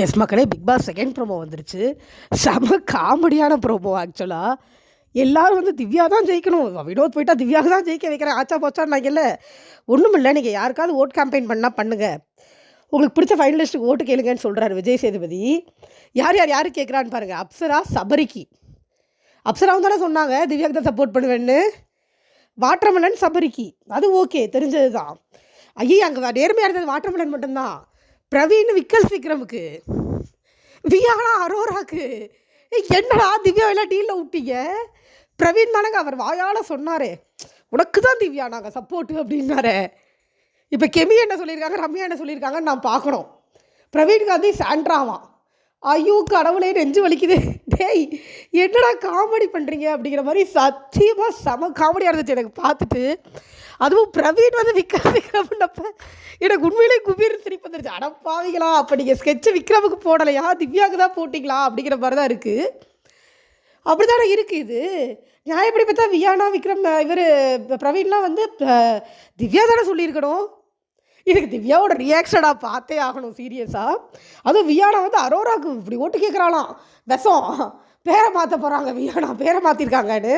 S மக்களே, big pass second promo வந்துருச்சு. செம காமெடியான ப்ரோமோ ஆக்சுவலாக. எல்லாரும் வந்து திவ்யா தான் ஜெயிக்கணும், வினோத் போயிட்டா திவ்யாவுக்கு தான் ஜெயிக்க வைக்கிறேன் ஆச்சா போச்சான்னாங்கல்ல. ஒன்றும் இல்லை, நீங்கள் யாருக்காவது ஓட் கேம்பெயின் பண்ணால் பண்ணுங்கள், உங்களுக்கு பிடிச்ச ஃபைனலிஸ்ட்டுக்கு ஓட்டு கேளுங்கன்னு சொல்கிறாரு விஜய் சேதுபதி. யார் யார் யார் கேட்குறான்னு பாருங்கள். அப்சரா, சபரிக்கு. அப்சராவும் தானே சொன்னாங்க திவ்யாவுக்கு தான் சப்போர்ட் பண்ணுவேன்னு. வாட்டர்மெலன், சபரிக்கு. அது ஓகே, தெரிஞ்சது தான். ஐயே, அங்கே நேர்மையாக இருந்தது வாட்டர்மெலன் மட்டும்தான். பிரவீன் விக்கல் விக்ரமுக்கு, வியானா அரோராக்கு. என்னடா திவ்யா எல்லாம் டீலில் விட்டீங்க? பிரவீன் தானங்க அவர் வாயால் சொன்னார், உனக்கு தான் திவ்யா நாங்கள் சப்போர்ட்டு அப்படின்னாரு. இப்போ கெமி என்ன சொல்லியிருக்காங்க, ரம்யா என்ன சொல்லியிருக்காங்கன்னு நான் பார்க்கணும். பிரவீன் காந்தி சாண்ட்ராவான். ஐயோ கடவுளே, நெஞ்சு வலிக்குது. டேய், என்னடா காமெடி பண்ணுறீங்க அப்படிங்கிற மாதிரி சத்தியமாக செம காமெடியாக இருந்துச்சு எனக்கு பார்த்துட்டு. அதுவும் பிரவீன் வந்து விக்ரம்னப்ப எனக்கு உண்மையிலே குபீர் சிரிப்பு வந்துருச்சு. அடப்பாவீங்களா, அப்போ நீங்கள் ஸ்கெட்சை விக்ரமுக்கு போடலையா, திவ்யாவுக்கு தான் போட்டிங்களா அப்படிங்கிற மாதிரி தான் இருக்குது. அப்படி தானே இருக்குது இது. நான் எப்படி பார்த்தா வியானா, விக்ரம், இவர் பிரவீன்லாம் வந்து திவ்யா தானே சொல்லியிருக்கணும். இதுக்கு திவ்யாவோட ரியாக்ஷனாக பார்த்தே ஆகணும் சீரியஸாக. அதுவும் வியானா வந்து அரோராவுக்கு இப்படி ஓட்டு கேட்குறாளாம். விஷம் பேரை மாற்ற போகிறாங்க, வியானா பேரை மாற்றிருக்காங்கன்னு.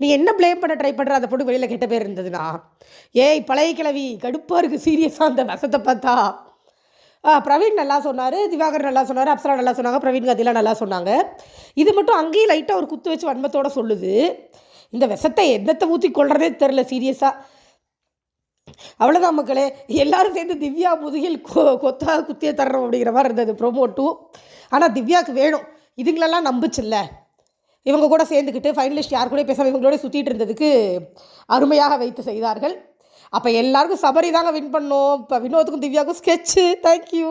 நீ என்ன ப்ளேம் பண்ண ட்ரை பண்ணுற, அதை போட்டு வெளியில் கெட்ட பேர் இருந்ததுண்ணா. ஏய் பழைய கிழவி, கடுப்பாக இருக்குது சீரியஸாக அந்த விஷத்தை பார்த்தா. பிரவீன் நல்லா சொன்னார், திவாகர் நல்லா சொன்னார், அப்சரா நல்லா சொன்னாங்க, பிரவீன் காந்திலாம் நல்லா சொன்னாங்க. இது மட்டும் அங்கேயும் லைட்டாக ஒரு குத்து வச்சு வன்மத்தோடு சொல்லுது. இந்த விஷத்தை எந்தத்தை ஊற்றி கொள்றதே தெரில சீரியஸாக. அவ்வளோதான் மக்களே, எல்லோரும் சேர்ந்து திவ்யா முதுகில் கொத்தாக குத்தியே தர்றோம் அப்படிங்கிற மாதிரி இருந்தது ப்ரோமோ 2. ஆனால் திவ்யாவுக்கு வேணும், இதுங்களெல்லாம் நம்பிச்சில்ல. இவங்க கூட சேர்ந்துக்கிட்டு ஃபைனலிஸ்ட் யார் கூட பேசாமல் இவங்களோட சுற்றிட்டு இருந்ததுக்கு அருமையாக வைத்து செய்தார்கள். அப்போ எல்லாருக்கும் சபரி தாங்க வின் பண்ணோம். இப்போ வினோத்துக்கும் திவ்யாவுக்கும் ஸ்கெட்சு. தேங்க்யூ.